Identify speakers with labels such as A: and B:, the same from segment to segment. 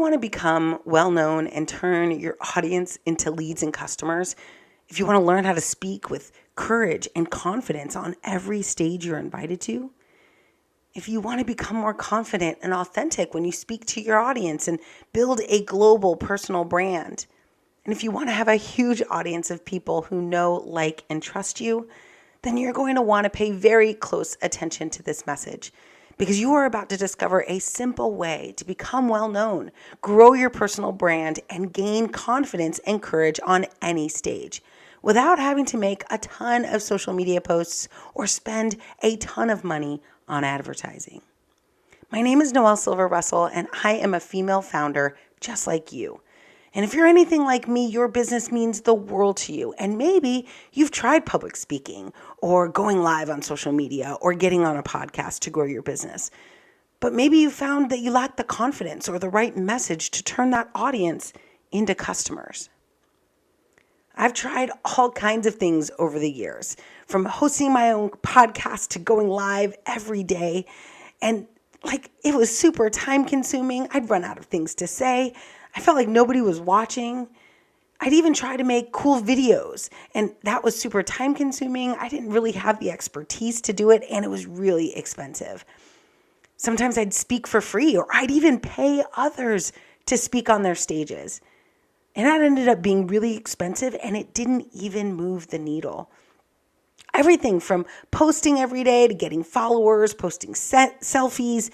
A: want to become well-known and turn your audience into leads and customers, if you want to learn how to speak with courage and confidence on every stage you're invited to, if you want to become more confident and authentic when you speak to your audience and build a global personal brand, and if you want to have a huge audience of people who know, like, and trust you, then you're going to want to pay very close attention to this message, because you are about to discover a simple way to become well known, grow your personal brand, and gain confidence and courage on any stage without having to make a ton of social media posts or spend a ton of money on advertising. My name is Noelle Silver Russell, and I am a female founder just like you. And if you're anything like me, your business means the world to you. And maybe you've tried public speaking or going live on social media or getting on a podcast to grow your business. But maybe you found that you lack the confidence or the right message to turn that audience into customers. I've tried all kinds of things over the years, from hosting my own podcast to going live every day. And it was super time consuming. I'd run out of things to say. I felt like nobody was watching. I'd even try to make cool videos, and that was super time consuming. I didn't really have the expertise to do it, and it was really expensive. Sometimes I'd speak for free, or I'd even pay others to speak on their stages. And that ended up being really expensive, and it didn't even move the needle. Everything from posting every day to getting followers, posting selfies,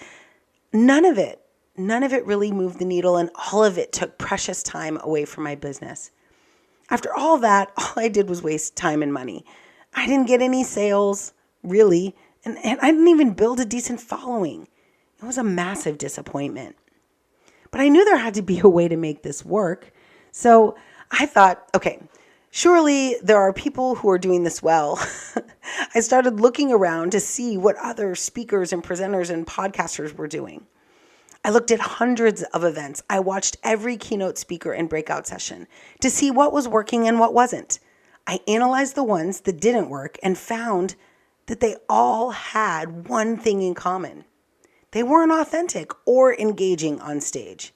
A: none of it really moved the needle, and all of it took precious time away from my business. After all that, all I did was waste time and money. I didn't get any sales, really, and I didn't even build a decent following. It was a massive disappointment. But I knew there had to be a way to make this work. So I thought, okay, surely there are people who are doing this well. I started looking around to see what other speakers and presenters and podcasters were doing. I looked at hundreds of events. I watched every keynote speaker and breakout session to see what was working and what wasn't. I analyzed the ones that didn't work and found that they all had one thing in common. They weren't authentic or engaging on stage.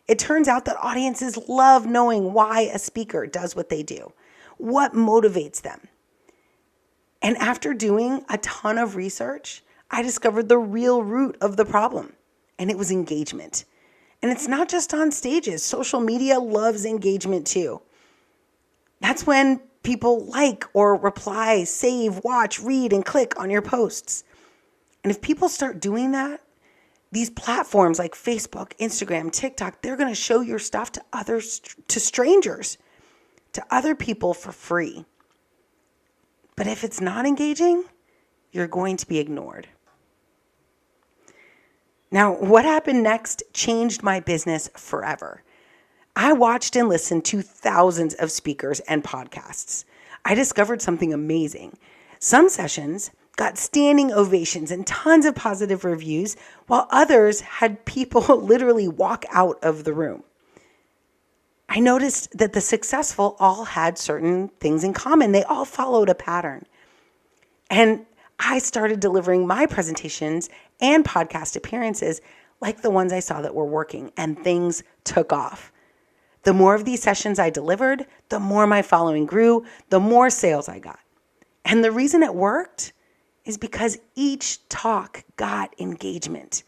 A: It turns out that audiences love knowing why a speaker does what they do, what motivates them. And after doing a ton of research, I discovered the real root of the problem. And it was engagement. And it's not just on stages. Social media loves engagement too. That's when people like or reply, save, watch, read, and click on your posts. And if people start doing that, these platforms like Facebook, Instagram, TikTok, they're going to show your stuff to others, to strangers, to other people for free. But if it's not engaging, you're going to be ignored. Now, what happened next changed my business forever. I watched and listened to thousands of speakers and podcasts. I discovered something amazing. Some sessions got standing ovations and tons of positive reviews, while others had people literally walk out of the room. I noticed that the successful all had certain things in common. They all followed a pattern. And I started delivering my presentations and podcast appearances like the ones I saw that were working, and things took off. The more of these sessions I delivered, the more my following grew, the more sales I got. And the reason it worked is because each talk got engagement.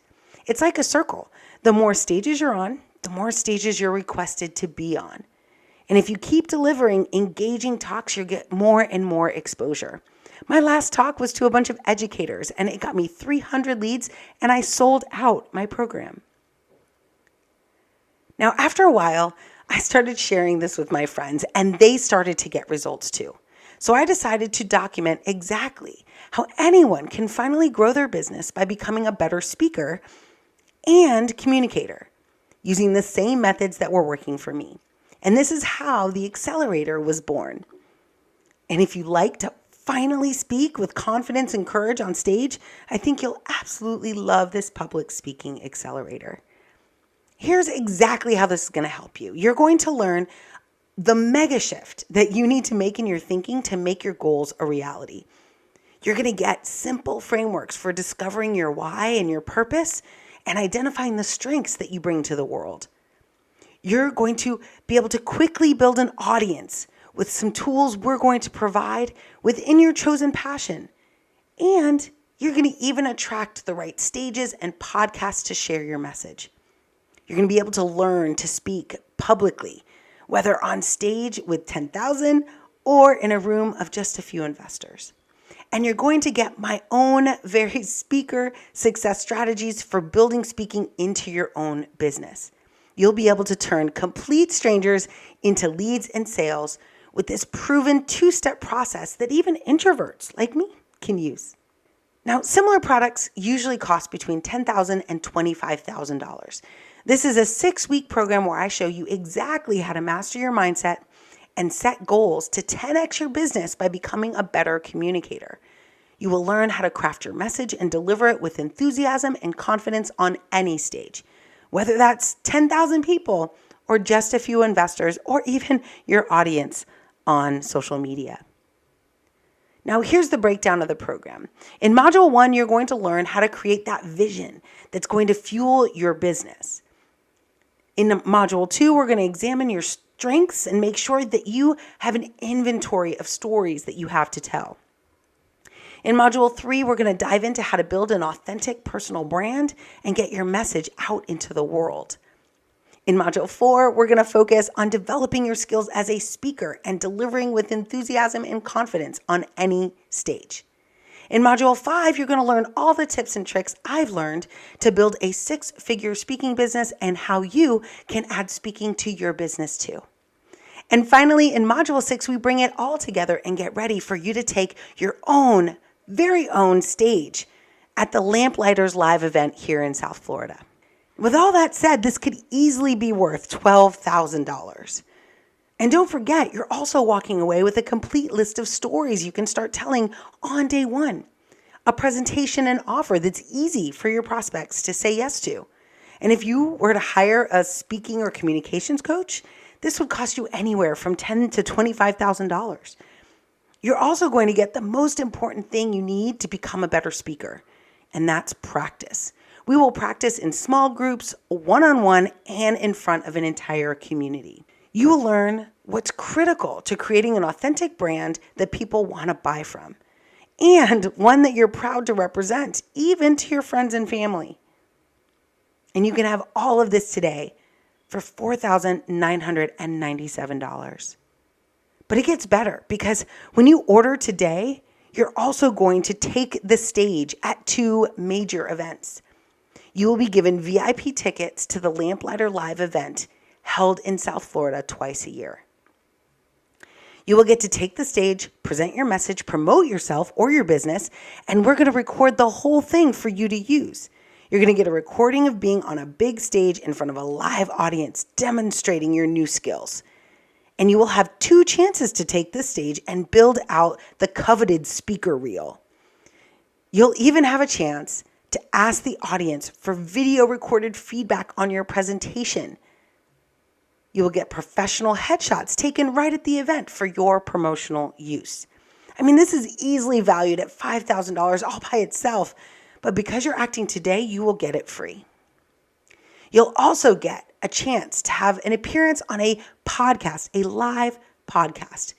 A: It's like a circle. The more stages you're on, the more stages you're requested to be on. And if you keep delivering engaging talks, you get more and more exposure. My last talk was to a bunch of educators, and it got me 300 leads, and I sold out my program. Now, after a while, I started sharing this with my friends, and they started to get results too. So I decided to document exactly how anyone can finally grow their business by becoming a better speaker and communicator using the same methods that were working for me. And this is how the Accelerator was born. And if you like to finally speak with confidence and courage on stage, I think you'll absolutely love this public speaking accelerator. Here's exactly how this is going to help you. You're going to learn the mega shift that you need to make in your thinking to make your goals a reality. You're going to get simple frameworks for discovering your why and your purpose and identifying the strengths that you bring to the world. You're going to be able to quickly build an audience with some tools we're going to provide within your chosen passion. And you're going to even attract the right stages and podcasts to share your message. You're going to be able to learn to speak publicly, whether on stage with 10,000 or in a room of just a few investors. And you're going to get my own very speaker success strategies for building speaking into your own business. You'll be able to turn complete strangers into leads and sales with this proven two-step process that even introverts like me can use. Now, similar products usually cost between $10,000 and $25,000. This is a 6-week program where I show you exactly how to master your mindset and set goals to 10x your business by becoming a better communicator. You will learn how to craft your message and deliver it with enthusiasm and confidence on any stage, whether that's 10,000 people or just a few investors or even your audience on social media. Now, here's the breakdown of the program. In Module 1, you're going to learn how to create that vision that's going to fuel your business. In Module 2, we're going to examine your strengths and make sure that you have an inventory of stories that you have to tell. In Module 3, we're going to dive into how to build an authentic personal brand and get your message out into the world. In Module 4, we're going to focus on developing your skills as a speaker and delivering with enthusiasm and confidence on any stage. In Module 5, you're going to learn all the tips and tricks I've learned to build a 6-figure speaking business and how you can add speaking to your business too. And finally, in Module 6, we bring it all together and get ready for you to take your own, very own stage at the Lamplighters Live event here in South Florida. With all that said, this could easily be worth $12,000. And don't forget, you're also walking away with a complete list of stories you can start telling on day one. A presentation and offer that's easy for your prospects to say yes to. And if you were to hire a speaking or communications coach, this would cost you anywhere from $10,000 to $25,000. You're also going to get the most important thing you need to become a better speaker, and that's practice. We will practice in small groups, one-on-one, and in front of an entire community. You will learn what's critical to creating an authentic brand that people want to buy from, and one that you're proud to represent, even to your friends and family. And you can have all of this today for $4,997. But it gets better because when you order today, you're also going to take the stage at 2 major events. You will be given VIP tickets to the Lamplighter Live event held in South Florida twice a year. You will get to take the stage, present your message, promote yourself or your business, and we're going to record the whole thing for you to use. You're going to get a recording of being on a big stage in front of a live audience demonstrating your new skills. And you will have 2 chances to take this stage and build out the coveted speaker reel. You'll even have a chance to ask the audience for video recorded feedback on your presentation. You will get professional headshots taken right at the event for your promotional use. I mean, this is easily valued at $5,000 all by itself, but because you're acting today, you will get it free. You'll also get a chance to have an appearance on a podcast, a live podcast.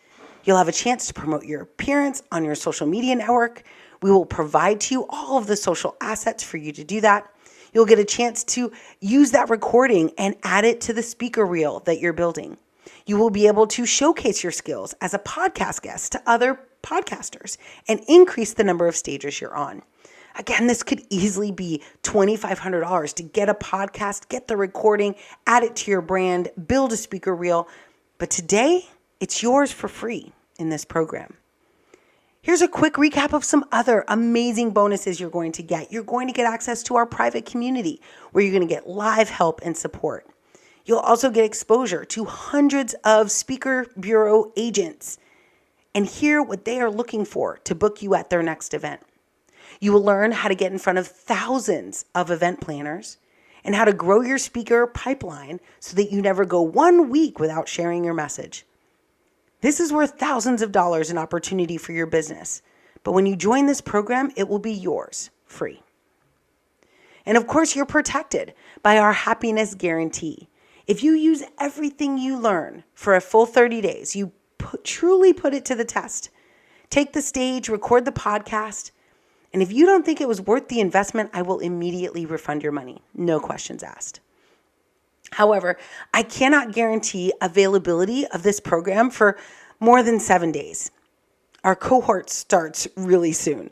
A: You'll have a chance to promote your appearance on your social media network. We will provide to you all of the social assets for you to do that. You'll get a chance to use that recording and add it to the speaker reel that you're building. You will be able to showcase your skills as a podcast guest to other podcasters and increase the number of stages you're on. Again, this could easily be $2,500 to get a podcast, get the recording, add it to your brand, build a speaker reel. But today, it's yours for free in this program. Here's a quick recap of some other amazing bonuses you're going to get. You're going to get access to our private community where you're going to get live help and support. You'll also get exposure to hundreds of speaker bureau agents and hear what they are looking for to book you at their next event. You will learn how to get in front of thousands of event planners and how to grow your speaker pipeline so that you never go 1 week without sharing your message. This is worth thousands of dollars in opportunity for your business. But when you join this program, it will be yours, free. And of course, you're protected by our happiness guarantee. If you use everything you learn for a full 30 days, you truly put it to the test. Take the stage, record the podcast, and if you don't think it was worth the investment, I will immediately refund your money. No questions asked. However, I cannot guarantee availability of this program for more than 7 days. Our cohort starts really soon.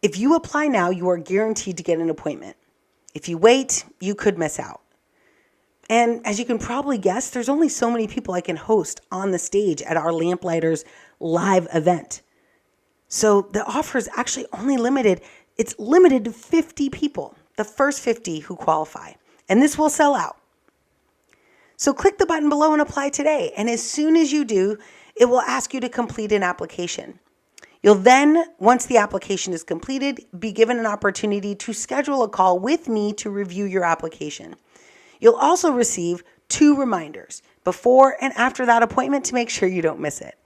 A: If you apply now, you are guaranteed to get an appointment. If you wait, you could miss out. And as you can probably guess, there's only so many people I can host on the stage at our Lamplighters live event. So the offer is actually only limited. It's limited to 50 people, the first 50 who qualify. And this will sell out. So click the button below and apply today. And as soon as you do, it will ask you to complete an application. You'll then, once the application is completed, be given an opportunity to schedule a call with me to review your application. You'll also receive 2 reminders before and after that appointment to make sure you don't miss it.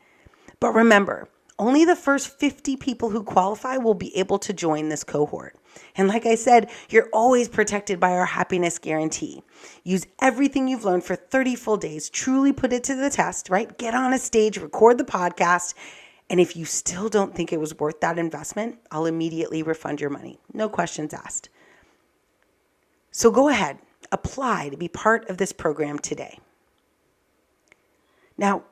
A: But remember, only the first 50 people who qualify will be able to join this cohort. And like I said, you're always protected by our happiness guarantee. Use everything you've learned for 30 full days, truly put it to the test, right? Get on a stage, record the podcast. And if you still don't think it was worth that investment, I'll immediately refund your money. No questions asked. So go ahead, apply to be part of this program today. Now,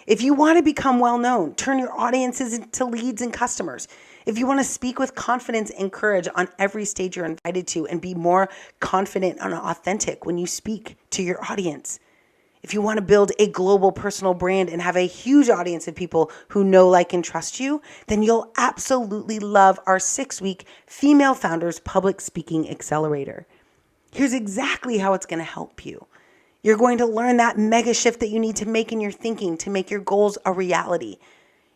A: if you want to become well-known, turn your audiences into leads and customers. If you want to speak with confidence and courage on every stage you're invited to and be more confident and authentic when you speak to your audience. If you want to build a global personal brand and have a huge audience of people who know, like, and trust you, then you'll absolutely love our 6-week Female Founders Public Speaking Accelerator. Here's exactly how it's going to help you. You're going to learn that mega shift that you need to make in your thinking to make your goals a reality.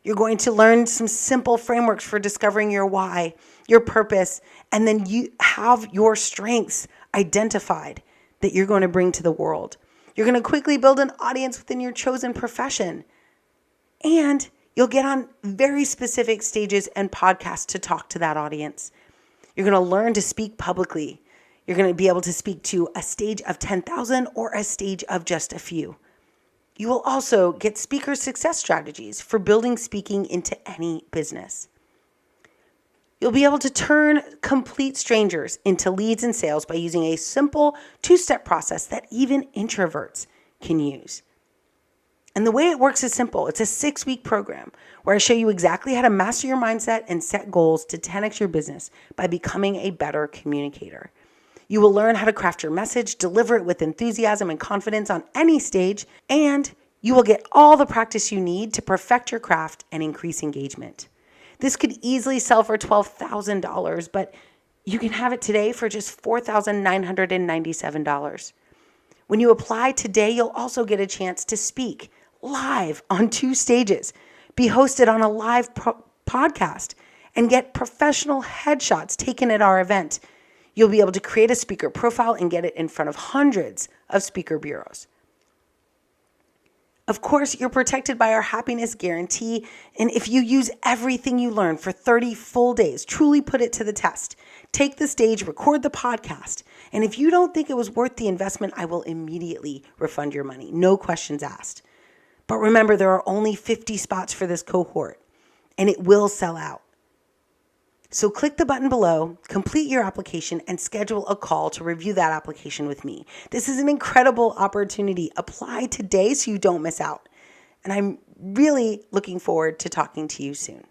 A: You're going to learn some simple frameworks for discovering your why, your purpose, and then you have your strengths identified that you're going to bring to the world. You're going to quickly build an audience within your chosen profession. And you'll get on very specific stages and podcasts to talk to that audience. You're going to learn to speak publicly. You're going to be able to speak to a stage of 10,000 or a stage of just a few. You will also get speaker success strategies for building speaking into any business. You'll be able to turn complete strangers into leads and sales by using a simple 2-step process that even introverts can use. And the way it works is simple. It's a 6-week program where I show you exactly how to master your mindset and set goals to 10x your business by becoming a better communicator. You will learn how to craft your message, deliver it with enthusiasm and confidence on any stage, and you will get all the practice you need to perfect your craft and increase engagement. This could easily sell for $12,000, but you can have it today for just $4,997. When you apply today, you'll also get a chance to speak live on 2 stages, be hosted on a live podcast, and get professional headshots taken at our event. You'll be able to create a speaker profile and get it in front of hundreds of speaker bureaus. Of course, you're protected by our happiness guarantee. And if you use everything you learn for 30 full days, truly put it to the test, take the stage, record the podcast. And if you don't think it was worth the investment, I will immediately refund your money. No questions asked. But remember, there are only 50 spots for this cohort, and it will sell out. So click the button below, complete your application, and schedule a call to review that application with me. This is an incredible opportunity. Apply today so you don't miss out. And I'm really looking forward to talking to you soon.